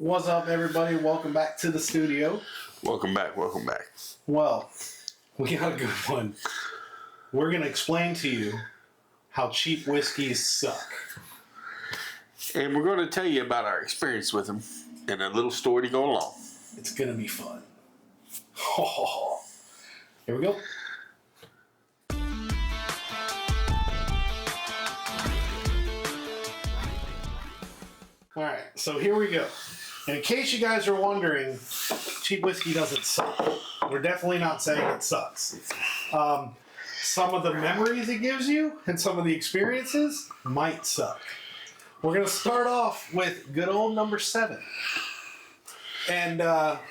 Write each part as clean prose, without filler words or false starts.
What's up, everybody? Welcome back to the studio. Welcome back. Well, we got a good one. We're going to explain to you how cheap whiskeys suck. And we're going to tell you about our experience with them and a little story to go along. It's going to be fun. Here we go. All right, so here we go. And in case you guys are wondering, cheap whiskey doesn't suck. We're definitely not saying it sucks. Some of the memories it gives you and some of the experiences might suck. We're going to start off with good old number 7. And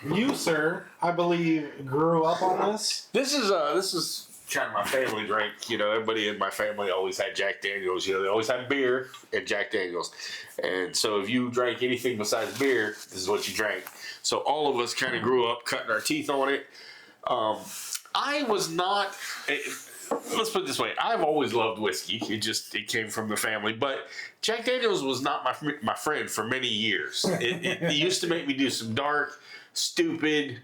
you, sir, I believe, grew up on this. This is kind of my family drink. You know, everybody in my family always had Jack Daniels. You know, they always had beer and Jack Daniels. And so if you drank anything besides beer, this is what you drank. So all of us kind of grew up cutting our teeth on it. I was not... Let's put it this way. I've always loved whiskey. It came from the family. But Jack Daniels was not my friend for many years. It used to make me do some dark, stupid,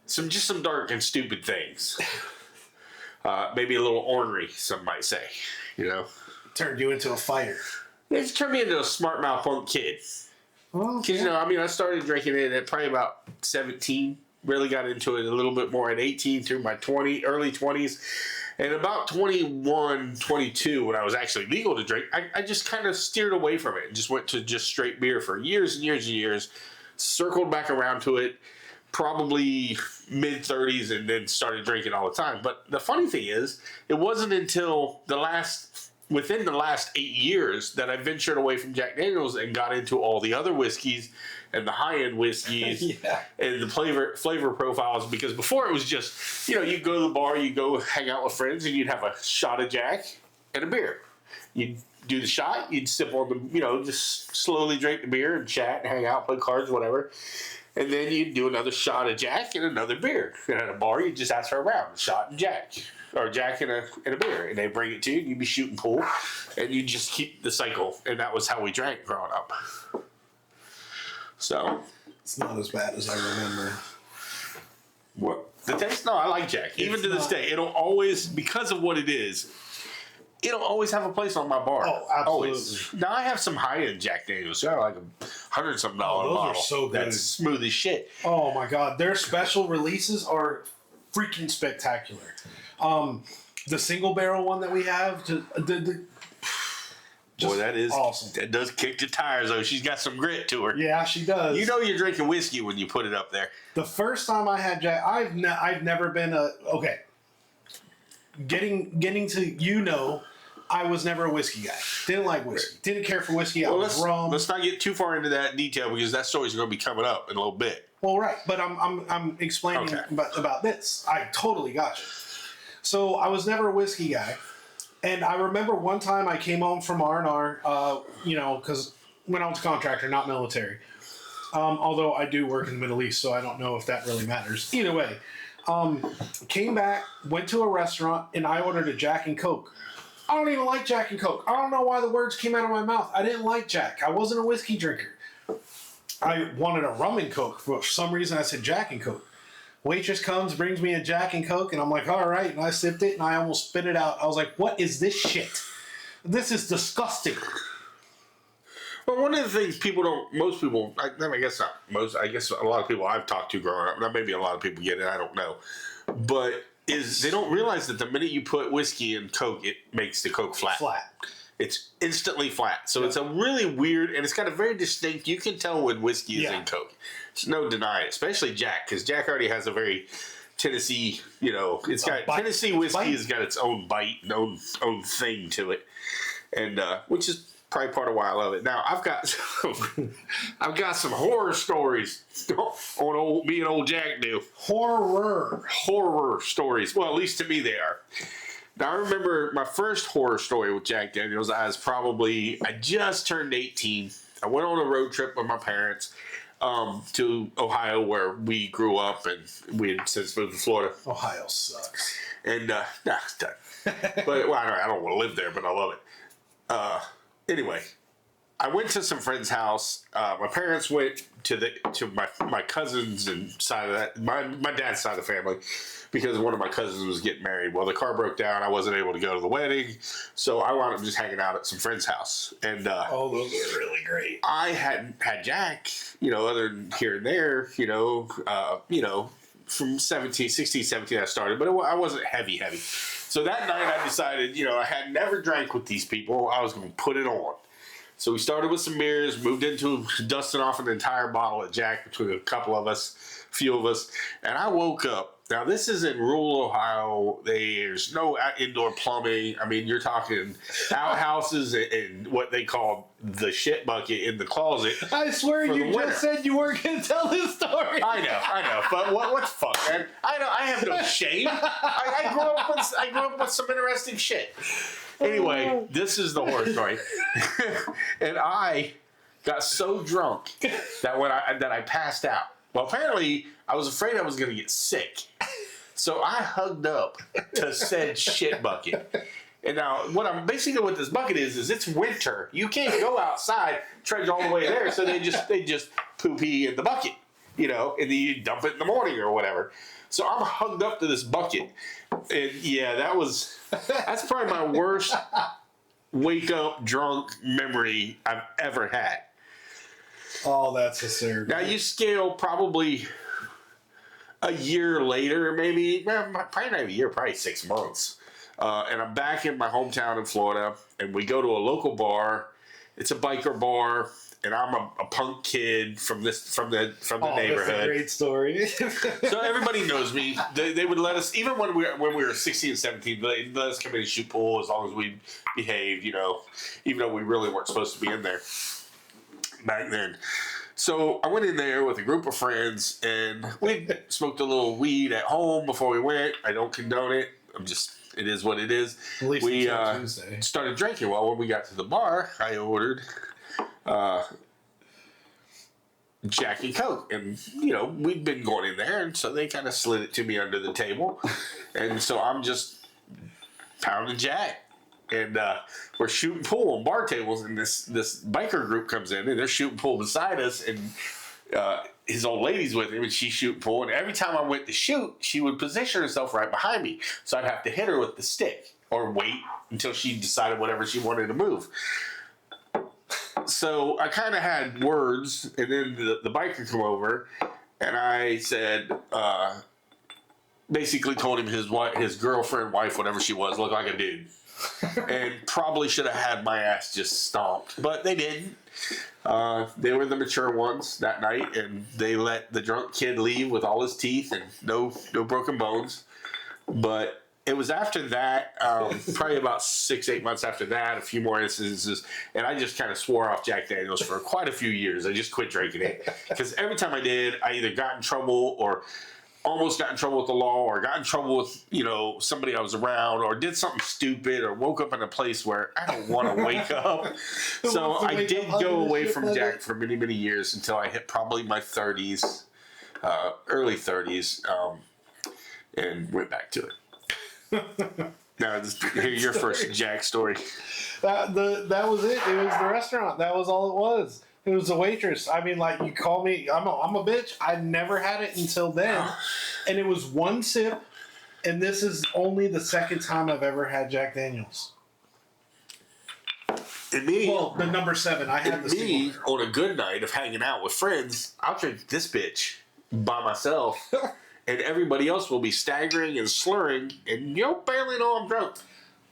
some dark and stupid things. Maybe a little ornery, some might say. You know, Turned you into a fighter. It's turned me into a smart mouth punk kid. Well, Because you know, I mean, I started drinking it at probably about 17. Really got into it a little bit more at 18 through my early 20s. And about 21, 22, when I was actually legal to drink, I just kind of steered away from it and just went to just straight beer for years and years and years. Circled back around to it, probably mid-30s, and then started drinking all the time. But the funny thing is, it wasn't until within the last 8 years that I ventured away from Jack Daniels and got into all the other whiskeys and the high-end whiskeys and the flavor profiles. Because before it was just, you know, you'd go to the bar, you'd go hang out with friends, and you'd have a shot of Jack and a beer. You'd do the shot, you'd sip on the, you know, just slowly drink the beer and chat and hang out, play cards, whatever. And then you'd do another shot of Jack and another beer. And at a bar, you'd just ask for a round, a shot and Jack. Or Jack and a beer. And they'd bring it to you, and you'd be shooting pool. And you'd just keep the cycle. And that was how we drank growing up. So. It's not as bad as I remember. What? The taste? No, I like Jack. Even to this day, it'll always, because of what it is, it'll always have a place on my bar. Oh, absolutely. Always. Now, I have some high-end Jack Daniels. They're like $100-something bottle. Those are so good. That's smooth as shit. Oh, my God. Their special releases are freaking spectacular. The single barrel one that we have, Boy, that is awesome. That does kick the tires, though. She's got some grit to her. Yeah, she does. You know you're drinking whiskey when you put it up there. The first time I had Jack, I've never been okay. Getting to I was never a whiskey guy. Didn't like whiskey. Didn't care for whiskey. Well, I was rum. Let's not get too far into that detail because that story's going to be coming up in a little bit. Well, right, but I'm explaining about this. I totally got you. So I was never a whiskey guy. And I remember one time I came home from R&R, because when I was a contractor, not military. Although I do work in the Middle East, so I don't know if that really matters. Either way, came back, went to a restaurant, and I ordered a Jack and Coke. I don't even like Jack and Coke. I don't know why the words came out of my mouth. I didn't like Jack. I wasn't a whiskey drinker. I wanted a rum and Coke. For some reason, I said Jack and Coke. Waitress comes, brings me a Jack and Coke, and I'm like, all right. And I sipped it, and I almost spit it out. I was like, what is this shit? This is disgusting. Well, one of the things most people, I guess not most, I guess a lot of people I've talked to growing up, now maybe a lot of people get it, I don't know, but they don't realize that the minute you put whiskey in Coke, it makes the Coke flat. It's instantly flat. So It's a really weird, and it's got a very distinct, you can tell when whiskey is in Coke. There's no denying it, especially Jack, because Jack already has a very Tennessee, Tennessee whiskey has got its own bite and own thing to it, and which is probably part of why I love it. Now I've got some horror stories on me and old Jack do. Horror stories. Well, at least to me they are. Now I remember my first horror story with Jack Daniels. I just turned 18. I went on a road trip with my parents to Ohio, where we grew up, and we had since moved to Florida. Ohio sucks. And it's done. But I don't want to live there, but I love it. Anyway, I went to some friend's house. My parents went to my cousins and side of that my dad's side of the family because one of my cousins was getting married. Well, the car broke down. I wasn't able to go to the wedding, so I wound up just hanging out at some friend's house. And those are really great. I hadn't had Jack, other than here and there, from 16, 17 I started, but I wasn't heavy. So that night I decided, I had never drank with these people. I was going to put it on. So we started with some beers, moved into dusting off an entire bottle of Jack between a couple of us, few of us, and I woke up. Now, this is in rural Ohio. There's no indoor plumbing. I mean, you're talking outhouses and what they call the shit bucket in the closet. I swear you just said you weren't going to tell this story. I know. But what the fuck, man? I have no shame. I grew up with some interesting shit. Anyway, this is the horror story. And I got so drunk that I passed out. Well, apparently, I was afraid I was going to get sick. So I hugged up to said shit bucket. And now, what this bucket is it's winter. You can't go outside, trudge all the way there. So they just poo-pee in the bucket, and then you dump it in the morning or whatever. So I'm hugged up to this bucket. And yeah, that's probably my worst wake up drunk memory I've ever had. Oh, that's hysterical. Now you scale probably a year later, maybe, probably not even a year, probably 6 months. And I'm back in my hometown in Florida, and we go to a local bar. It's a biker bar, and I'm a punk kid from the neighborhood. That's a great story. So everybody knows me. They would let us, even when we were 16 and 17, they let us come in and shoot pool as long as we behaved, even though we really weren't supposed to be in there back then. So I went in there with a group of friends, and we smoked a little weed at home before we went. I don't condone it. It is what it is. At least we Tuesday. Started drinking. Well, when we got to the bar, I ordered Jack and Coke. And, we'd been going in there, and so they kind of slid it to me under the table. And so I'm just pounding Jack. And we're shooting pool on bar tables, and this biker group comes in, and they're shooting pool beside us, and his old lady's with him, and she's shooting pool. And every time I went to shoot, she would position herself right behind me, so I'd have to hit her with the stick or wait until she decided whatever she wanted to move. So I kind of had words, and then the biker come over, and I said, basically told him his girlfriend, wife, whatever she was, looked like a dude. And probably should have had my ass just stomped, but they didn't. They were the mature ones that night, and they let the drunk kid leave with all his teeth and no broken bones. But it was after that, probably about 6-8 months after that, a few more instances, and I just kind of swore off Jack Daniels for quite a few years. I just quit drinking it because every time I did, I either got in trouble or almost got in trouble with the law, or got in trouble with, somebody I was around, or did something stupid, or woke up in a place where I don't want to wake up. So I did go away from Jack for many, many years until I hit probably my 30s, early 30s, and went back to it. Now, hear your first Jack story. That was it. It was the restaurant. That was all it was. It was a waitress. I mean, like, you call me, I'm a bitch. I never had it until then. And it was one sip, and this is only the second time I've ever had Jack Daniels. And me, well, the number 7. I had the me on a good night of hanging out with friends, I'll drink this bitch by myself, and everybody else will be staggering and slurring, and you'll barely know I'm drunk.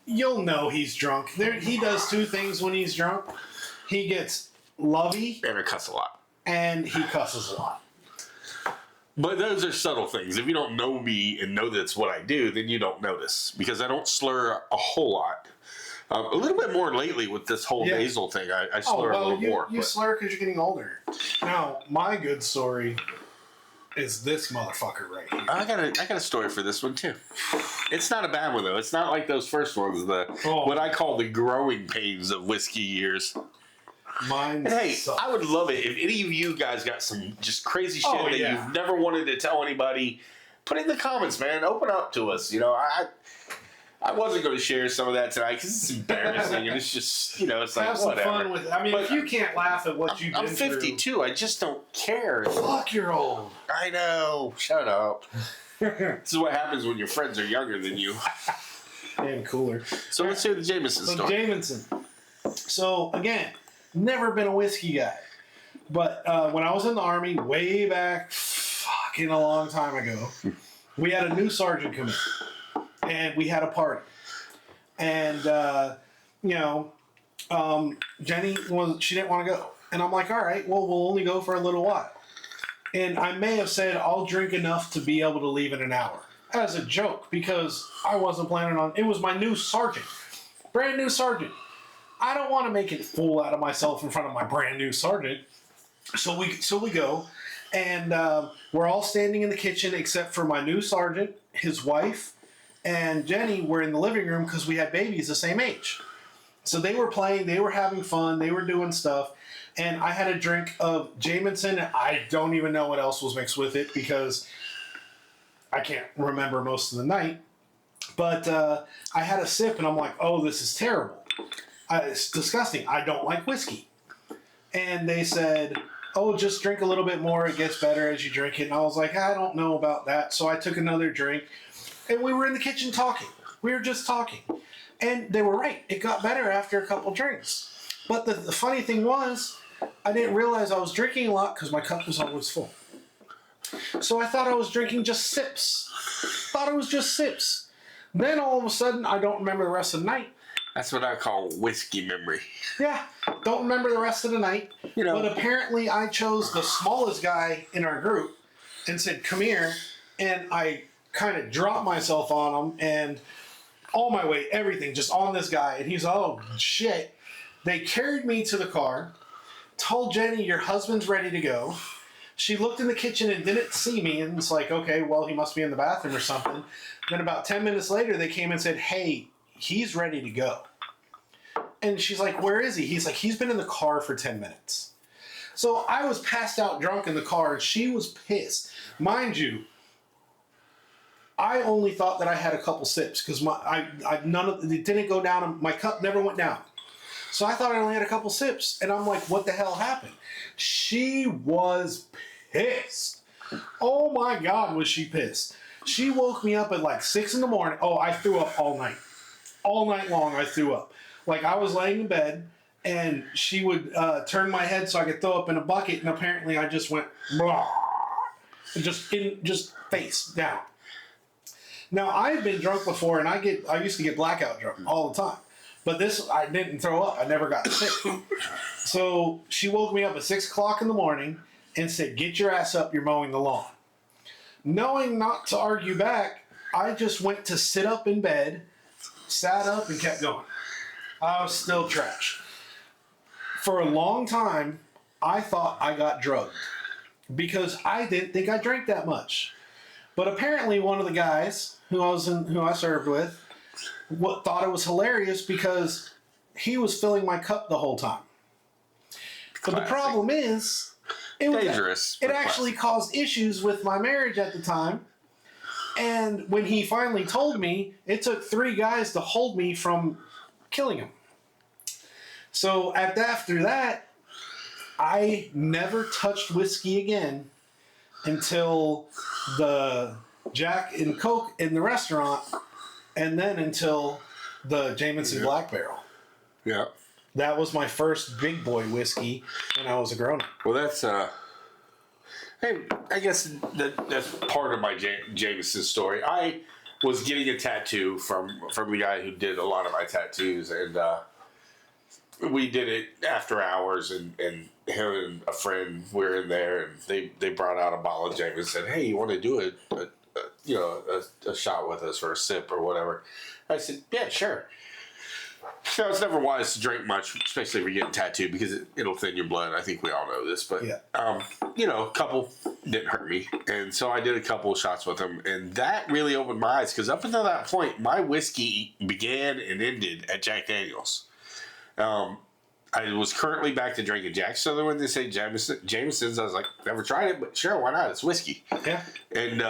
You'll know he's drunk. He does 2 things when he's drunk. He gets lovey, and I cuss a lot, and he cusses a lot. But those are subtle things. If you don't know me and know that's what I do, then you don't notice, because I don't slur a whole lot. A little bit more lately with this whole nasal thing. I slur a little more. You slur because you're getting older. Now, my good story is this motherfucker right here. I got a story for this one too. It's not a bad one though. It's not like those first ones. What I call the growing pains of whiskey years. Mine. Hey, sucks. I would love it if any of you guys got some just crazy shit that you've never wanted to tell anybody. Put it in the comments, man. Open up to us. I wasn't going to share some of that tonight because it's embarrassing and it's just, it's like, have some whatever. fun with it. I mean, but if you can't laugh at what you've been I'm 52. I just don't care. Fuck, you're old. I know. Shut up. This is what happens when your friends are younger than you. And cooler. So let's hear the Jameson story. Jameson. So, again, never been a whiskey guy. But when I was in the Army, way back, fucking a long time ago, we had a new sergeant come in. And we had a party. And, Jenny, she didn't want to go. And I'm like, all right, well, we'll only go for a little while. And I may have said, I'll drink enough to be able to leave in an hour. As a joke, because I wasn't planning on... It was my new sergeant. Brand new sergeant. I don't want to make a fool out of myself in front of my brand new sergeant. So we go. And we're all standing in the kitchen except for my new sergeant, his wife, and Jenny were in the living room because we had babies the same age. So they were playing, they were having fun, they were doing stuff, and I had a drink of Jameson, and I don't even know what else was mixed with it because I can't remember most of the night. But I had a sip, and I'm like, oh, this is terrible. It's disgusting. I don't like whiskey. And they said, oh, just drink a little bit more, it gets better as you drink it. And I was like, I don't know about that. So I took another drink. And we were in the kitchen talking. We were just talking. And they were right. It got better after a couple drinks. But the funny thing was, I didn't realize I was drinking a lot because my cup was always full. So I thought I was drinking just sips. Thought it was just sips. Then all of a sudden, I don't remember the rest of the night. That's what I call whiskey memory. Yeah, don't remember the rest of the night. But apparently I chose the smallest guy in our group and said, come here. And I kind of dropped myself on him and all my weight, everything, just on this guy. And he's, oh, shit. They carried me to the car, told Jenny, your husband's ready to go. She looked in the kitchen and didn't see me. And it's like, okay, well, he must be in the bathroom or something. Then about 10 minutes later, they came and said, hey, he's ready to go. And she's like, where is he? He's like, he's been in the car for 10 minutes. So I was passed out drunk in the car, and she was pissed. Mind you, I only thought that I had a couple sips because it didn't go down. My cup never went down. So I thought I only had a couple sips. And I'm like, what the hell happened? She was pissed. Oh my God, was she pissed. She woke me up at like 6 in the morning. Oh, I threw up all night. All night long, I threw up. Like, I was laying in bed, and she would turn my head so I could throw up in a bucket, and apparently I just went, just face down. Now, I've been drunk before, and I used to get blackout drunk all the time. But this, I didn't throw up. I never got sick. So she woke me up at 6 o'clock in the morning and said, get your ass up, you're mowing the lawn. Knowing not to argue back, I just went to sit up in bed, sat up, and kept going. I was still trash. For a long time, I thought I got drugged because I didn't think I drank that much. But apparently one of the guys who I served with thought it was hilarious because he was filling my cup the whole time. But the problem is, it actually caused issues with my marriage at the time. And when he finally told me, it took 3 guys to hold me from killing him. So after that, I never touched whiskey again until the Jack and Coke in the restaurant, and then until the Jameson Black Barrel. Yeah. That was my first big boy whiskey when I was a grown-up. Well, that's hey, I guess that's part of my Jameson story. I was getting a tattoo from the guy who did a lot of my tattoos, and we did it after hours, and him and a friend were in there, and they brought out a bottle of Jameson and said, hey, you want to do a shot with us or a sip or whatever? I said, yeah, sure. So it's never wise to drink much, especially if you're getting tattooed, because it'll thin your blood. I think we all know this, but a couple didn't hurt me, and so I did a couple of shots with him, and that really opened my eyes, because up until that point, my whiskey began and ended at Jack Daniels. I was currently back to drinking Jack, so when they say Jameson's, I was like, never tried it, but sure, why not? It's whiskey. Yeah. And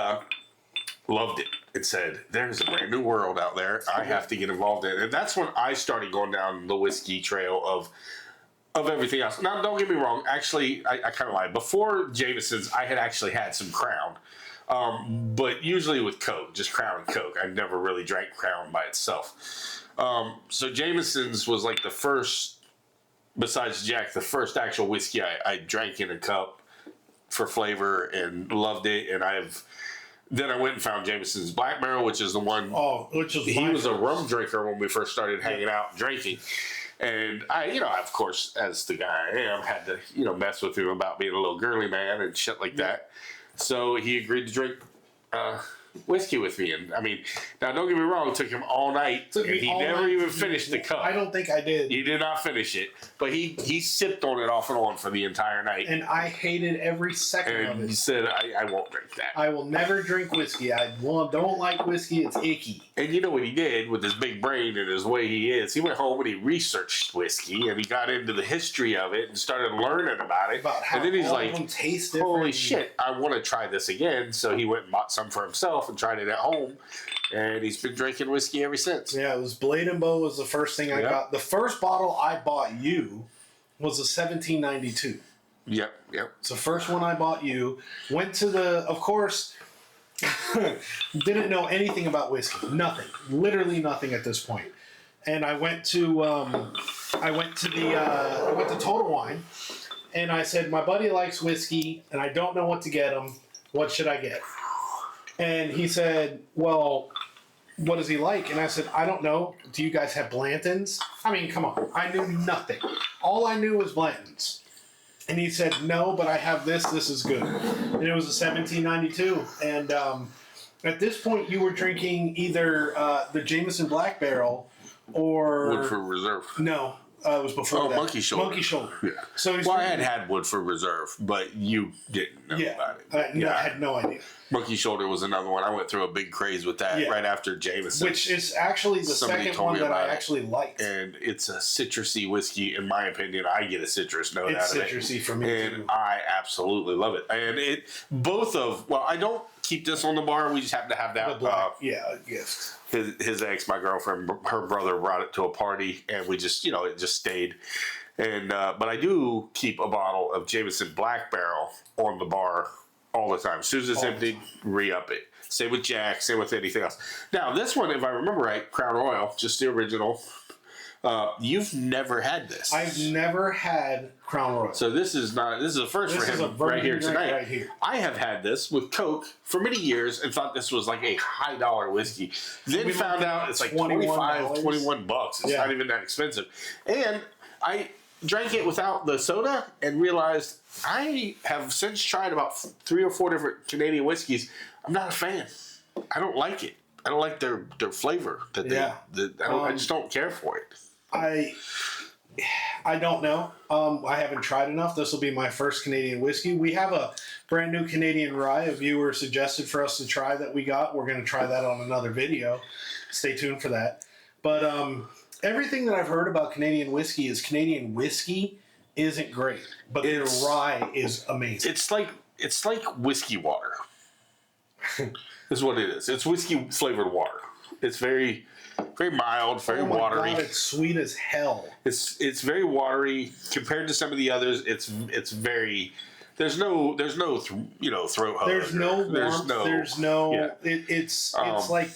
loved it. and said, "There's a brand new world out there. I have to get involved in." And that's when I started going down the whiskey trail of everything else. Now, don't get me wrong. Actually, I kind of lied. Before Jameson's, I had actually had some Crown, but usually with Coke, just Crown and Coke. I never really drank Crown by itself. So Jameson's was like the first, besides Jack, the first actual whiskey I drank in a cup for flavor and loved it. And then I went and found Jameson's Black Barrel, which is the one. Oh, which is he was a rum drinker when we first started hanging out drinking. And I, of course, as the guy I am, had to, mess with him about being a little girly man and shit like that. So he agreed to drink whiskey with me. And I mean, now don't get me wrong, it took him all night. And he never even finished the cup. I don't think I did. He did not finish it. But he sipped on it off and on for the entire night. And I hated every second of it. And he said, I won't drink that. I will never drink whiskey. I don't like whiskey. It's icky. And you know what he did with his big brain and his way he is? He went home and he researched whiskey and he got into the history of it and started learning about it. About how and then he's all like, of them taste different. holy shit, I want to try this again. So he went and bought some for himself and tried it at home. And he's been drinking whiskey ever since. Yeah, it was Blade and Bow was the first thing I got. The first bottle I bought you was a 1792. Yep. It's the first one I bought you. Went to of course, didn't know anything about whiskey. Nothing. Literally nothing at this point. And I went to Total Wine, and I said, my buddy likes whiskey, and I don't know what to get him. What should I get? And he said, well, what does he like? And I said, I don't know. Do you guys have Blanton's? I mean, come on. I knew nothing. All I knew was Blanton's. And he said, no, but I have this. This is good. And it was a 1792. And at this point, you were drinking either the Jameson Black Barrel or... Woodford Reserve. No. It was before that. Monkey Shoulder. Monkey Shoulder. Yeah. So I had Woodford Reserve, but you didn't know about it. I had no idea. Monkey Shoulder was another one. I went through a big craze with that right after Jameson. Which is actually the second one that I actually liked. And it's a citrusy whiskey, in my opinion. I get a citrus note out of it. It's citrusy for me, and too. I absolutely love it. And I don't keep this on the bar. We just happen to have that. A gift. His ex, my girlfriend, her brother brought it to a party, and we just, it just stayed. And but I do keep a bottle of Jameson Black Barrel on the bar all the time. As soon as it's empty, re-up it. Same with Jack, same with anything else. Now, this one, if I remember right, Crown Royal, just the original. You've never had this. I've never had Crown Royal. So this is a first for him right here tonight. Right here. I have had this with Coke for many years and thought this was like a high dollar whiskey. Then found out it's like $21. It's not even that expensive. And I drank it without the soda and realized I have since tried about 3 or 4 different Canadian whiskeys. I'm not a fan. I don't like it. I don't like their flavor. I just don't care for it. I don't know. I haven't tried enough. This will be my first Canadian whiskey. We have a brand new Canadian rye a viewer suggested for us to try that we got. We're going to try that on another video. Stay tuned for that. But everything that I've heard about Canadian whiskey is Canadian whiskey isn't great, but their rye is amazing. It's like whiskey water. Is what it is. It's whiskey flavored water. It's very, very mild, very watery. God, it's sweet as hell. It's very watery compared to some of the others. It's very. There's no throat hug. There's no warmth. It's like.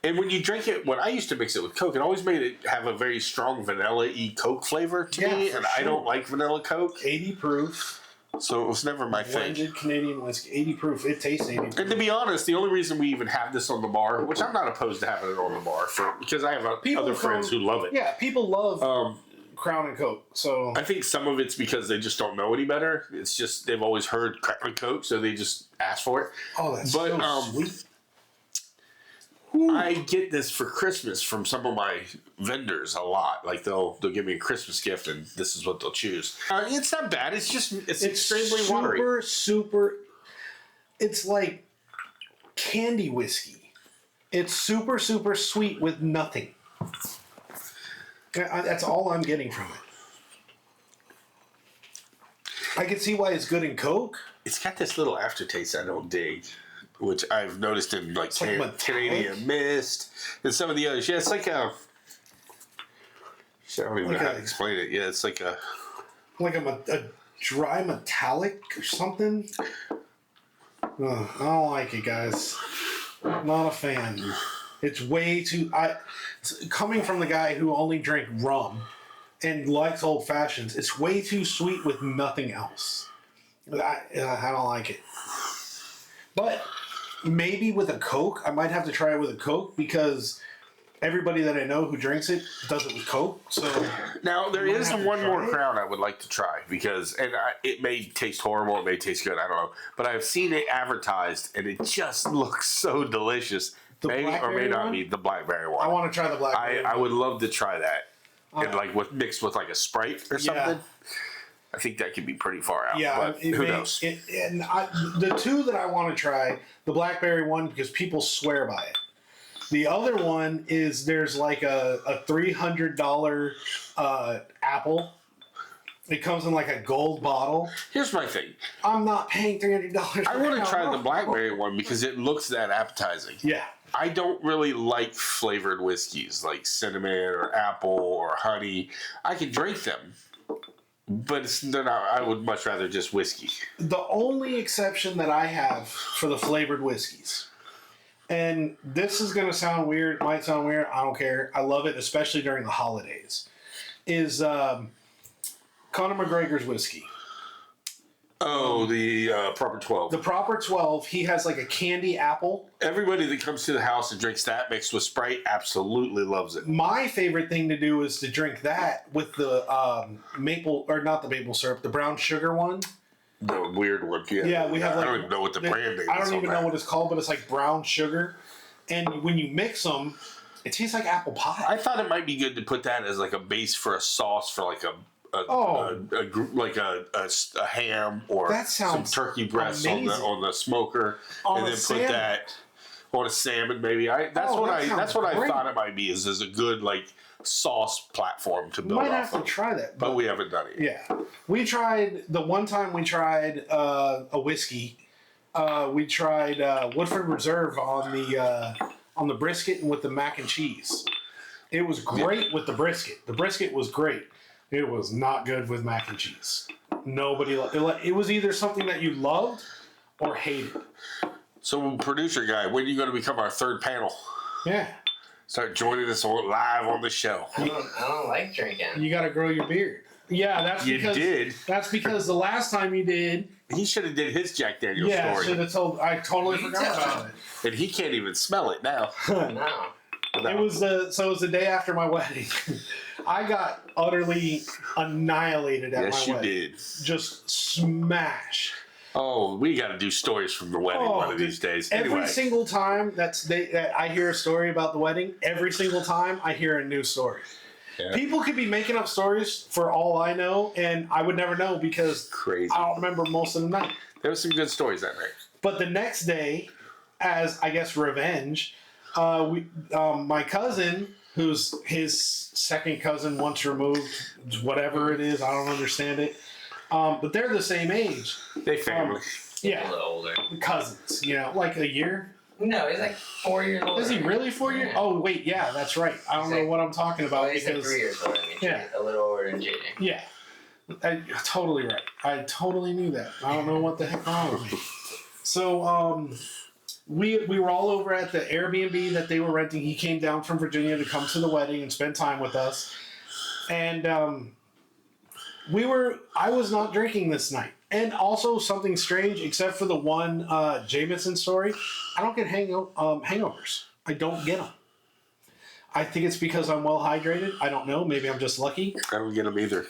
And when you drink it, when I used to mix it with Coke, it always made it have a very strong vanilla-y Coke flavor to me, and I don't like vanilla Coke. 80 proof. So it was never my thing. Blended Canadian whiskey, 80 proof. It tastes 80 proof. And to be honest, the only reason we even have this on the bar, which I'm not opposed to having it on the bar, because I have other friends who love it. Yeah, people love Crown and Coke. So I think some of it's because they just don't know any better. It's just they've always heard Crown and Coke, so they just ask for it. Oh, that's so sweet. I get this for Christmas from some of my vendors a lot. Like they'll give me a Christmas gift, and this is what they'll choose. It's not bad. It's extremely watery. Super. It's like candy whiskey. It's super sweet with nothing. That's all I'm getting from it. I can see why it's good in Coke. It's got this little aftertaste I don't dig. which I've noticed in like Canadian Mist and some of the others. Yeah, it's like a. I don't even know how to explain it. Yeah, it's like a dry metallic or something. I don't like it, guys. Not a fan. It's way too. Coming from the guy who only drank rum and likes old fashions, it's way too sweet with nothing else. I don't like it. But maybe with a Coke, I might have to try it with a Coke because everybody that I know who drinks it does it with Coke. So now there is one more crown I would like to try because, it may taste horrible, it may taste good, I don't know, but I've seen it advertised and it just looks so delicious. May or may not be the blackberry one. I want to try the blackberry. I would love to try that, and like mixed with like a Sprite or something. Yeah. I think that could be pretty far out. Yeah, but who knows? The two that I want to try, the blackberry one, because people swear by it. The other one is there's like a $300 apple. It comes in like a gold bottle. Here's my thing. I'm not paying $300. I want to try the blackberry one because it looks that appetizing. Yeah. I don't really like flavored whiskeys like cinnamon or apple or honey. I can drink them, but I would much rather just whiskey. The only exception that I have for the flavored whiskeys, and this is going to sound weird, it might sound weird, I don't care. I love it, especially during the holidays, is Conor McGregor's whiskey. Oh, the Proper 12. The Proper 12, he has like a candy apple. Everybody that comes to the house and drinks that mixed with Sprite absolutely loves it. My favorite thing to do is to drink that with the maple, or not the maple syrup, the brown sugar one. The weird one, yeah. Yeah, we have like... I don't even know what the brand name is. I don't even know what it's called, but it's like brown sugar. And when you mix them, it tastes like apple pie. I thought it might be good to put that as like a base for a sauce for like a ham or some turkey breasts on the smoker, and then put that on a salmon. Maybe that's what I thought it might be. Is a good like sauce platform to build. Might have to try that, but we haven't done it yet. Yeah, we tried the one time we tried a whiskey. We tried Woodford Reserve on the brisket and with the mac and cheese. It was great with the brisket. The brisket was great. It was not good with mac and cheese. Nobody loved it. It was either something that you loved or hated. So, producer guy, when are you going to become our third panel? Yeah. Start joining us live on the show. I don't like drinking. You got to grow your beard. Yeah, that's because you did. That's because the last time you did, he should have did his Jack Daniel's story. Yeah, should have told. I totally forgot about it. And he can't even smell it now. No. It was the day after my wedding. I got utterly annihilated at my wedding. Yes, you did. Just smashed. Oh, we got to do stories from the wedding one of these days. Every single time that I hear a story about the wedding, every single time I hear a new story. Yeah. People could be making up stories for all I know, and I would never know because I don't remember most of the night. There were some good stories that night. But the next day, as I guess revenge, my cousin, who's his second cousin once removed, whatever it is, I don't understand it. But they're the same age. They family. Yeah. A little older. Cousins, like a year. No, he's like 4 years older. Is he really 4 years? Yeah. Oh, wait, yeah, that's right. I don't know what I'm talking about. Well, he's like 3 years older than me. Yeah. A little older than JJ. Yeah. Totally right. I totally knew that. I don't know what the heck wrong with me. So, we were all over at the Airbnb that they were renting. He came down from Virginia to come to the wedding and spend time with us. And I was not drinking this night. And also something strange, except for the one Jameson story, I don't get hangovers. I don't get them. I think it's because I'm well hydrated. I don't know. Maybe I'm just lucky. I don't get them either.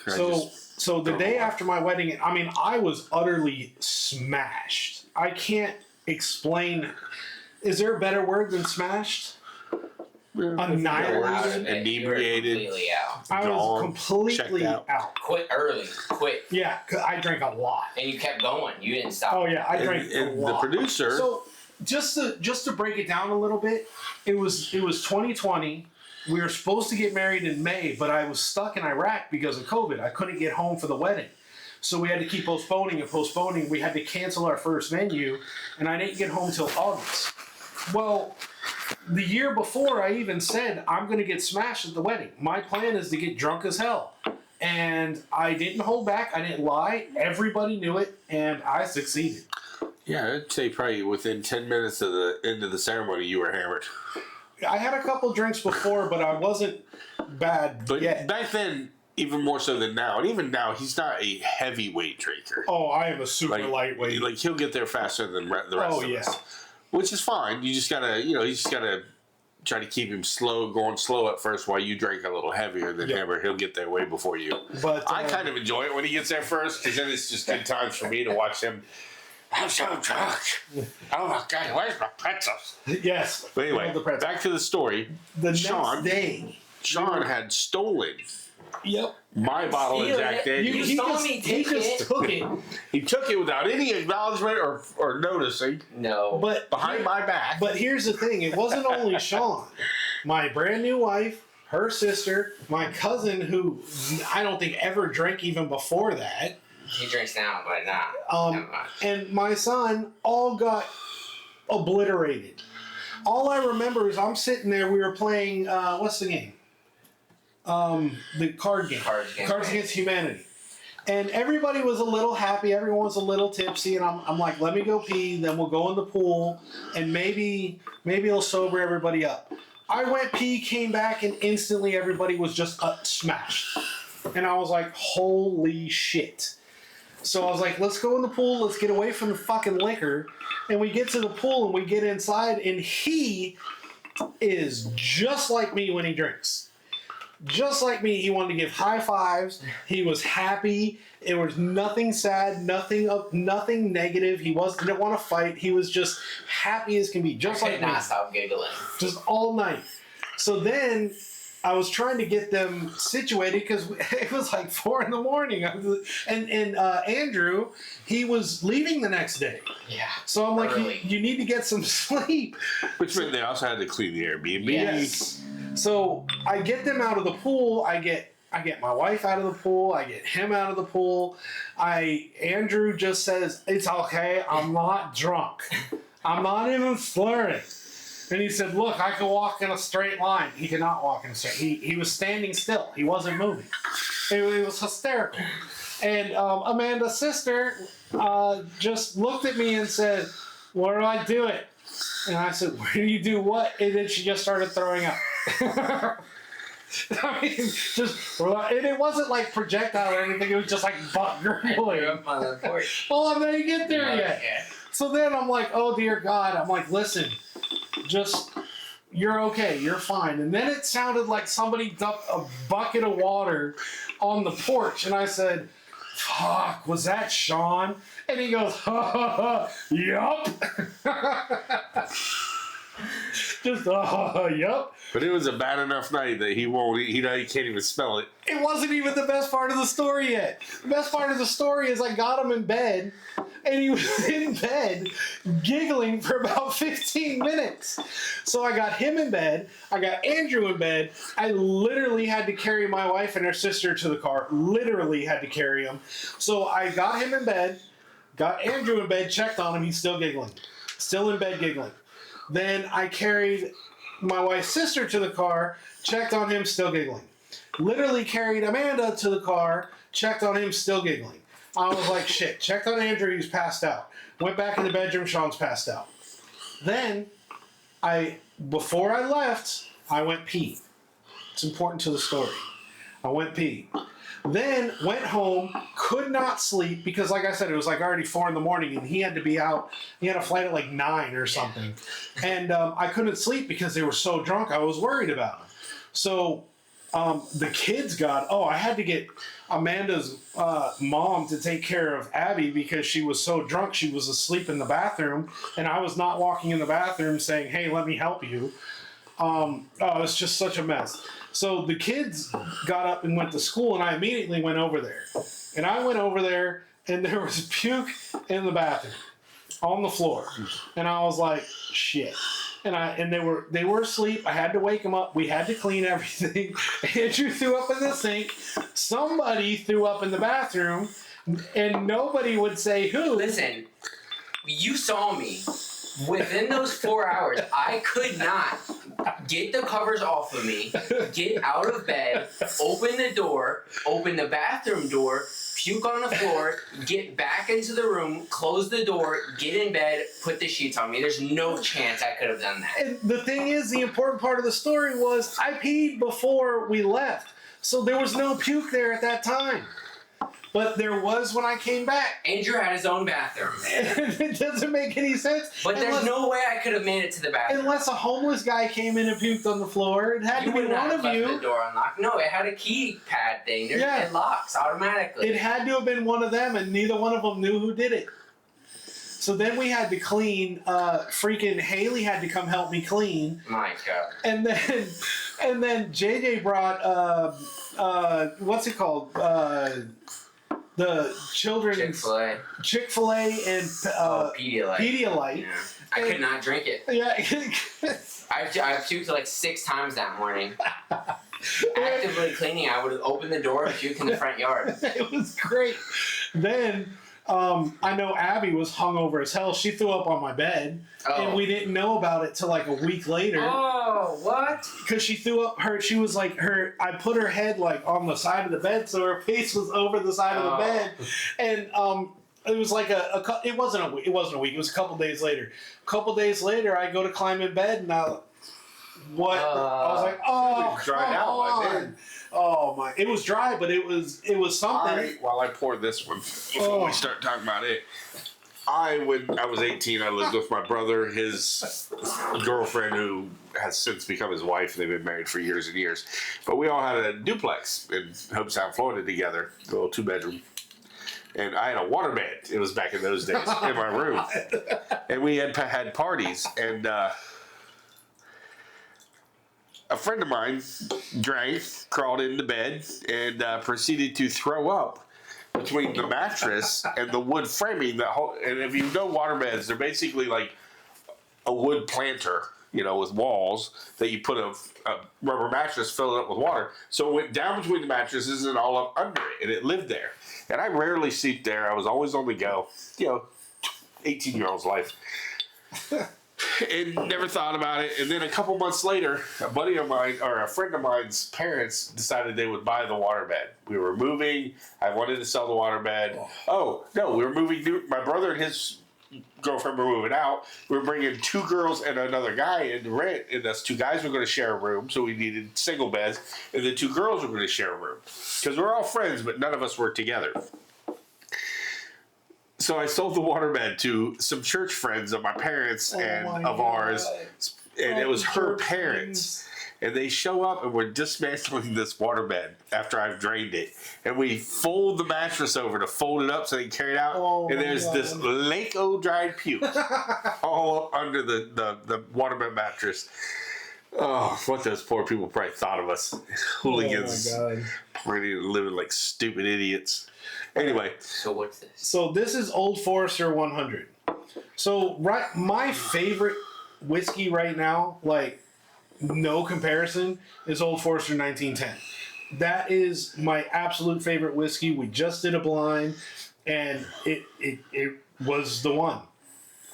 So the day after my wedding, I was utterly smashed. I can't explain. Is there a better word than smashed? Annihilated. Inebriated. I was completely out. Quit early. Quit. Yeah, I drank a lot. And you kept going. You didn't stop. Oh yeah, I drank a lot. The producer. So just to break it down a little bit, it was 2020. We were supposed to get married in May, but I was stuck in Iraq because of COVID. I couldn't get home for the wedding. So we had to keep postponing and postponing. We had to cancel our first venue, and I didn't get home till August. Well, the year before, I even said, I'm going to get smashed at the wedding. My plan is to get drunk as hell. And I didn't hold back. I didn't lie. Everybody knew it, and I succeeded. Yeah, I'd say probably within 10 minutes of the end of the ceremony, you were hammered. I had a couple drinks before, but I wasn't bad But yet. back then, even more so than now, and even now, he's not a heavyweight drinker. Oh, I am a super Like, lightweight. Like, he'll get there faster than the rest of us. Which is fine. You just gotta, you just gotta try to keep him going slow at first while you drink a little heavier than him, or he'll get there way before you. But I kind of enjoy it when he gets there first, because then it's just good times for me to watch him. I'm so drunk. Oh my God, where's my pretzels? Yes. But anyway, back to the story. The next day, Sean had stolen Yep. my bottle of Jack Daniels. He just took it. He took it without any acknowledgement or noticing. No. But behind my back. But here's the thing: it wasn't only Sean. My brand new wife, her sister, my cousin, who I don't think ever drank even before that. He drinks now, but not. And my son all got obliterated. All I remember is I'm sitting there. We were playing. What's the game? The card game. Cards Against Humanity. And everybody was a little happy. Everyone was a little tipsy. And I'm like, let me go pee. Then we'll go in the pool. And maybe it'll sober everybody up. I went pee, came back, and instantly everybody was just smashed. And I was like, holy shit. So I was like, let's go in the pool. Let's get away from the fucking liquor. And we get to the pool and we get inside. And he is just like me when he drinks. Just like me, he wanted to give high fives. He was happy. It was nothing sad, nothing negative. He didn't want to fight. He was just happy as can be. Just like me. Not stop giggling. Just all night. So then I was trying to get them situated because it was like 4 a.m. And Andrew, he was leaving the next day. Yeah. So I'm like, you need to get some sleep. Which meant they also had to clean the Airbnb. Yes. So I get them out of the pool. I get my wife out of the pool. I get him out of the pool. Andrew just says, it's okay. I'm not drunk. I'm not even slurring. And he said, look, I can walk in a straight line. He could not walk in a straight. He was standing still. He wasn't moving. It was hysterical. And Amanda's sister just looked at me and said, where do I do it? And I said, where do you do what? And then she just started throwing up. I mean, and it wasn't like projectile or anything. It was just like butt gurgling. On the porch. Oh, I'm not even get there yet. Yeah. So then I'm like, oh dear God. I'm like, listen, you're okay. You're fine. And then it sounded like somebody dumped a bucket of water on the porch. And I said, fuck, was that Sean? And he goes, yup. Just, yup. But it was a bad enough night that he can't even smell it. It wasn't even the best part of the story yet. The best part of the story is I got him in bed, and he was in bed giggling for about 15 minutes. So I got him in bed. I got Andrew in bed. I literally had to carry my wife and her sister to the car. Literally had to carry them. So I got him in bed, got Andrew in bed, checked on him. He's still giggling. Still in bed giggling. Then I carried my wife's sister to the car, checked on him, still giggling. Literally carried Amanda to the car, checked on him, still giggling. I was like, shit. Checked on Andrew, he's passed out. Went back in the bedroom, Sean's passed out. Then, before I left, I went pee. It's important to the story. I went pee. Then went home, could not sleep because, like I said, it was like already 4 a.m. and he had to be out. He had a flight at like 9 or something. And I couldn't sleep because they were so drunk. I was worried about them. So the kids I had to get Amanda's mom to take care of Abby because she was so drunk she was asleep in the bathroom. And I was not walking in the bathroom saying, hey, let me help you. It's just such a mess. So the kids got up and went to school, and I immediately went over there. And I went over there, and there was puke in the bathroom on the floor. And I was like, shit. And they were asleep. I had to wake them up. We had to clean everything. Andrew threw up in the sink. Somebody threw up in the bathroom. And nobody would say who. Listen, you saw me. Within those 4 hours, I could not get the covers off of me, get out of bed, open the door, open the bathroom door, puke on the floor, get back into the room, close the door, get in bed, put the sheets on me. There's no chance I could have done that. And the thing is, the important part of the story was I peed before we left. So there was no puke there at that time. But there was when I came back. Andrew had his own bathroom. It doesn't make any sense. But there's no way I could have made it to the bathroom. Unless a homeless guy came in and puked on the floor. It had to be one of you. The door unlocked. No, it had a keypad thing. It locks automatically. It had to have been one of them, and neither one of them knew who did it. So then we had to clean. Freaking Haley had to come help me clean. My God. And then JJ brought what's it called? The children's Chick-fil-A and Pedialyte. Yeah. I could not drink it. Yeah. I puked like 6 times that morning. Actively cleaning, I would have opened the door and puked in the front yard. It was great. Then I know Abby was hungover as hell. She threw up on my bed, and we didn't know about it till like a week later. Oh, what? Because she threw up she was like I put her head like on the side of the bed, so her face was over the side of the bed, and it was like it wasn't a week. It was a couple days later. A couple days later, I go to climb in bed, and I was like, oh, it was dried out by then. Oh my! It was dry, but it was something. While I pour this one, before we start talking about it, when I was 18, I lived with my brother, his girlfriend, who has since become his wife. They've been married for years and years. But we all had a duplex in Hobestown, Florida, together, a little 2-bedroom. And I had a waterbed. It was back in those days in my room, and we had parties and. A friend of mine drank, crawled into bed, and proceeded to throw up between the mattress and the wood framing. And if you know waterbeds, they're basically like a wood planter, with walls that you put a rubber mattress, fill it up with water. So it went down between the mattresses and all up under it, and it lived there. And I rarely sleep there. I was always on the go. 18-year-old's life. And never thought about it. And then a couple months later, a buddy of mine, or a friend of mine's parents, decided they would buy the waterbed. We were moving. I wanted to sell the waterbed. Oh, no, we were moving. My brother and his girlfriend were moving out. We were bringing 2 girls and another guy in to rent. And us 2 guys were going to share a room, so we needed single beds. And the 2 girls were going to share a room. Because we're all friends, but none of us were together. So I sold the waterbed to some church friends of my parents and of ours, and it was her parents. And they show up, and we're dismantling this waterbed after I've drained it. And we fold the mattress over to fold it up so they can carry it out. And there's this Lake-O dried puke all under the waterbed mattress. Oh, what those poor people probably thought of us. Hooligans. Living like stupid idiots. Anyway. So what's this? So this is Old Forester 100. So my favorite whiskey right now, like no comparison, is Old Forester 1910. That is my absolute favorite whiskey. We just did a blind, and it was the one.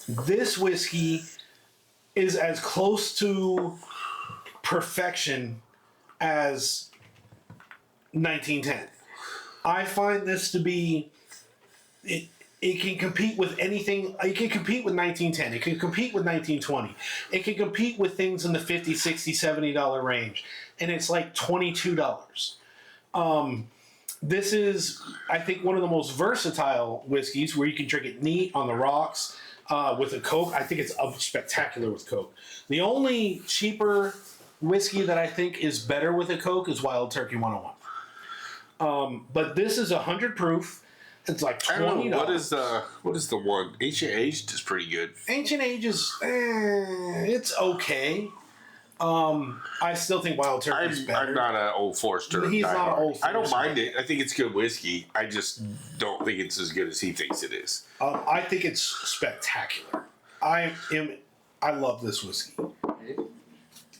This whiskey is as close to perfection as 1910. I find this to be it can compete with anything. It can compete with 1910. It can compete with 1920. It can compete with things in the $50, $60, $70 range. And it's like $22. This is, I think, one of the most versatile whiskeys where you can drink it neat on the rocks with a Coke. I think it's spectacular with Coke. The only cheaper whiskey that I think is better with a Coke is Wild Turkey 101. But this is 100 proof. It's like $20. What is the one? Ancient Aged is pretty good. Ancient Age is it's okay. I still think Wild Turkey is better. I'm not an Old Forester. He's not an Old Forester. I don't mind it. I think it's good whiskey. I just don't think it's as good as he thinks it is. I think it's spectacular. I love this whiskey.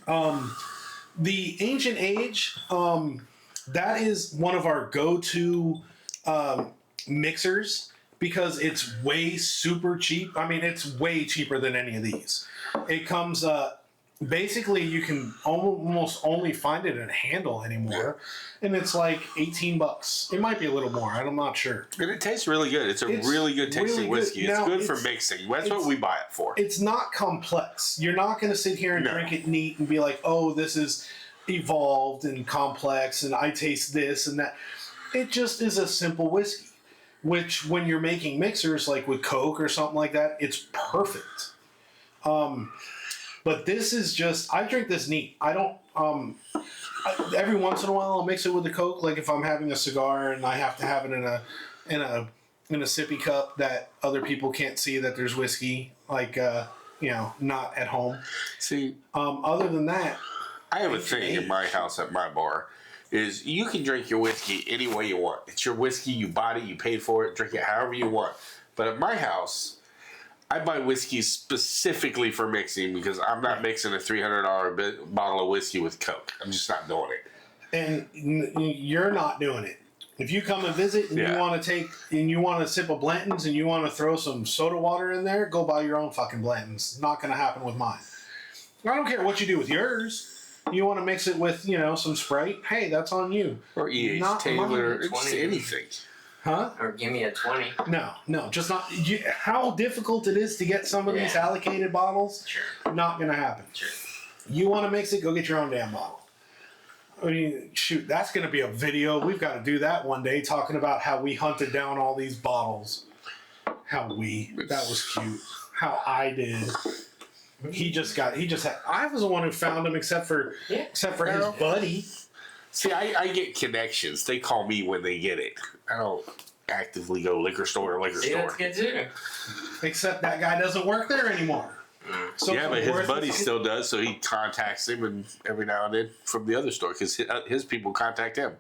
The Ancient Age, that is one of our go-to mixers because it's way super cheap. I mean, it's way cheaper than any of these. It comes basically you can almost only find it in Handle anymore, and it's like $18. It might be a little more. I'm not sure. And it tastes really good. It's really good tasting whiskey. Now, it's good for mixing. That's what we buy it for. It's not complex. You're not going to sit here and drink it neat and be like, oh, this is evolved and complex, and I taste this and that. It just is a simple whiskey, which when you're making mixers like with Coke or something like that, it's perfect. But this is just, I drink this neat. I don't, every once in a while I'll mix it with a Coke. Like if I'm having a cigar and I have to have it in a sippy cup that other people can't see that there's whiskey, like, not at home. See, other than that, I have a thing in my house at my bar is you can drink your whiskey any way you want. It's your whiskey. You bought it. You paid for it. Drink it however you want. But at my house, I buy whiskey specifically for mixing because I'm not mixing a $300 bottle of whiskey with Coke. I'm just not doing it. And you're not doing it. If you come and visit and you want to sip a Blanton's and you want to throw some soda water in there, go buy your own fucking Blanton's. It's not going to happen with mine. I don't care what you do with yours. You want to mix it with, some Sprite? Hey, that's on you. Or E.H. Taylor, just anything. Huh? Or give me a 20. No, just not. How difficult it is to get some of these allocated bottles? Sure. Not going to happen. Sure. You want to mix it? Go get your own damn bottle. I mean, shoot, that's going to be a video. We've got to do that one day, talking about how we hunted down all these bottles. That was cute. How I did. I was the one who found him except for his buddy. See, I get connections. They call me when they get it. I don't actively go liquor store. That's good too. Except that guy doesn't work there anymore. So yeah, but his buddy still does, so he contacts him and every now and then from the other store because his people contact him.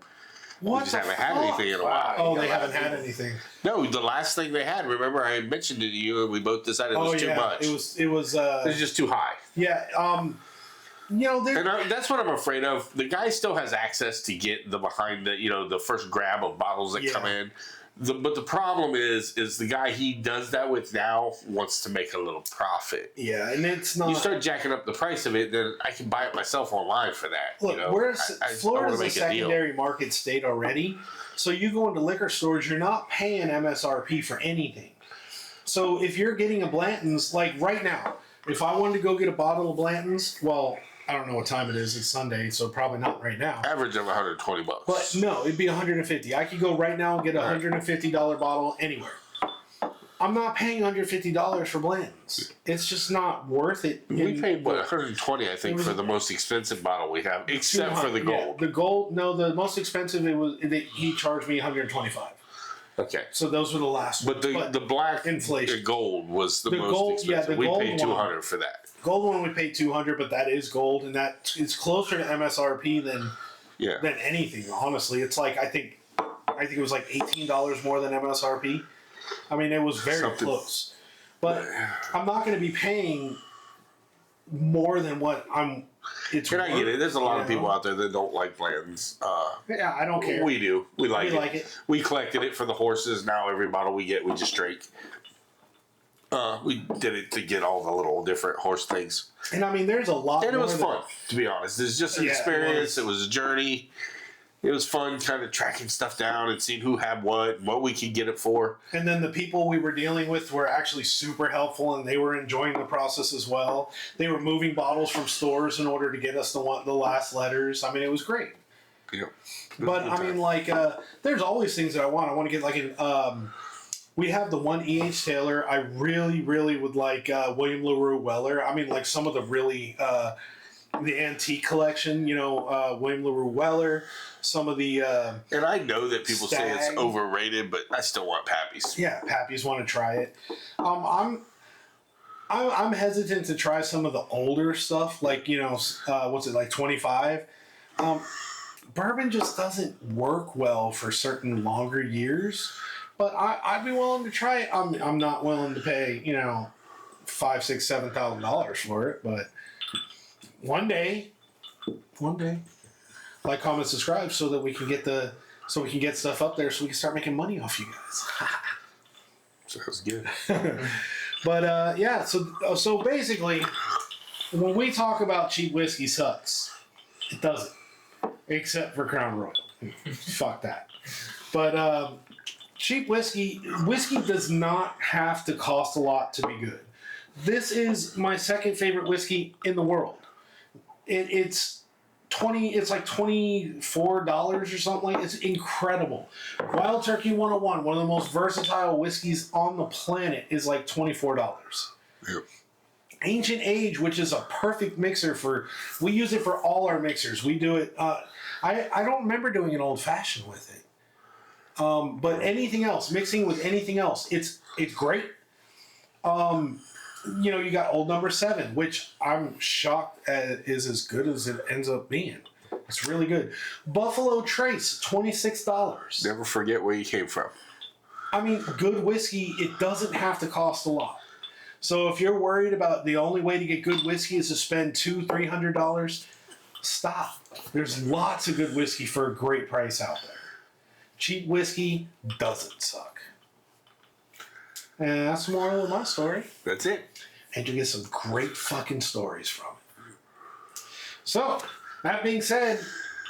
What? We just haven't had anything in a while. Oh, they haven't had anything. No, the last thing they had. Remember, I mentioned it to you, and we both decided it was too much. It was just too high. Yeah. That's what I'm afraid of. The guy still has access to get the behind the first grab of bottles that come in. But the problem is the guy he does that with now wants to make a little profit. Yeah, and it's not. You start jacking up the price of it, then I can buy it myself online for that. Look, Florida's a secondary market state already, so you go into liquor stores, you're not paying MSRP for anything. So if you're getting a Blanton's, like right now, if I wanted to go get a bottle of Blanton's, well, I don't know what time it is. It's Sunday, so probably not right now. Average of $120. But no, it'd be $150. I could go right now and get a $150 bottle anywhere. I'm not paying $150 for Blanton's. It's just not worth it. We paid $120, I think, for the most expensive bottle we have, except for the gold. The gold, no, the most expensive he charged me $125. Okay. So those were the last ones. But the black inflation. The gold was the most expensive. We paid $200 for that. Gold one we paid $200, but that is gold, and that is closer to MSRP than anything. Honestly, it's like I think it was like $18 more than MSRP. I mean, it was very close. But I'm not going to be paying more than what I'm. I get it. There's a lot of people out there that don't like Blanton's. I don't care. We do. We like it. We collected it for the horses. Now every bottle we get, we just drink. We did it to get all the little different horse things. And I mean, there's a lot. And it was fun, to be honest. It's just an experience. It was a journey. It was fun kind of tracking stuff down and seeing who had what we could get it for. And then the people we were dealing with were actually super helpful, and they were enjoying the process as well. They were moving bottles from stores in order to get us the last letters. I mean, it was great. Yeah. But I mean, like, there's always things that I want. I want to get like an. We have the one E.H. Taylor. I really, really would like William LaRue Weller. I mean, like some of the really the antique collection. William LaRue Weller. Some of the and I know that people say it's overrated, but I still want Pappy's. Yeah, Pappy's want to try it. I'm hesitant to try some of the older stuff, like what's it like 25. Bourbon just doesn't work well for certain longer years. But I'd be willing to try it. I'm not willing to pay $5,000, $6,000, $7,000 for it. But one day, like, comment, subscribe, so that we can get the so we can get stuff up there so we can start making money off you guys. Sounds good. But yeah, so basically, when we talk about cheap whiskey sucks, it doesn't, except for Crown Royal. Fuck that. But cheap whiskey does not have to cost a lot to be good. This is my second favorite whiskey in the world. It's like $24 or something. It's incredible. Wild Turkey 101, one of the most versatile whiskeys on the planet, is like $24. Yep. Ancient Age, which is a perfect mixer we use it for all our mixers. We do it. I don't remember doing an old fashioned with it. But anything else, mixing with anything else, it's great. You got Old Number 7, which I'm shocked is as good as it ends up being. It's really good. Buffalo Trace, $26. Never forget where you came from. I mean, good whiskey, it doesn't have to cost a lot. So if you're worried about the only way to get good whiskey is to spend $200-$300, stop. There's lots of good whiskey for a great price out there. Cheap whiskey doesn't suck. And that's the moral of my story. That's it. And you get some great fucking stories from it. So, that being said,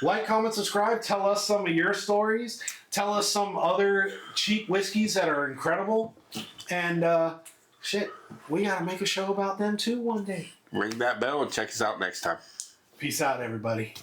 like, comment, subscribe. Tell us some of your stories. Tell us some other cheap whiskeys that are incredible. And, shit, we gotta make a show about them too one day. Ring that bell and check us out next time. Peace out, everybody.